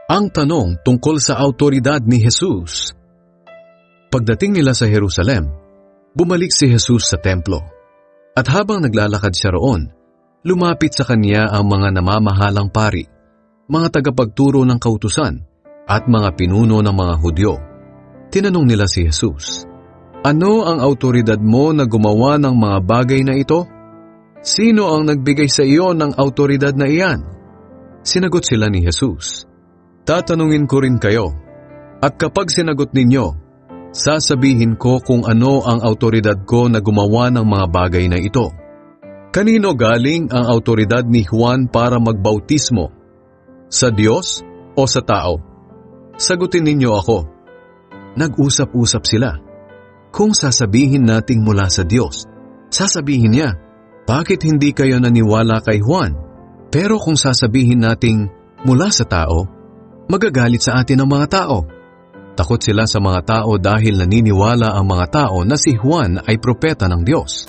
Ang tanong tungkol sa autoridad ni Jesus. Pagdating nila sa Jerusalem, bumalik si Jesus sa templo. At habang naglalakad siya roon, lumapit sa kanya ang mga namamahalang pari, mga tagapagturo ng kautusan, at mga pinuno ng mga Hudyo. Tinanong nila si Jesus, "Ano ang autoridad mo na gumawa ng mga bagay na ito? Sino ang nagbigay sa iyo ng autoridad na iyan?" Sinagot sila ni Jesus, "Tatanungin ko rin kayo, at kapag sinagot ninyo, sasabihin ko kung ano ang autoridad ko na gumawa ng mga bagay na ito. Kanino galing ang autoridad ni Juan para magbautismo? Sa Diyos o sa tao? Sagutin ninyo ako." Nag-usap-usap sila. Kung sasabihin nating mula sa Diyos, sasabihin niya, "Bakit hindi kayo naniwala kay Juan?" Pero kung sasabihin nating mula sa tao, magagalit sa atin ang mga tao. Takot sila sa mga tao dahil naniniwala ang mga tao na si Juan ay propeta ng Diyos.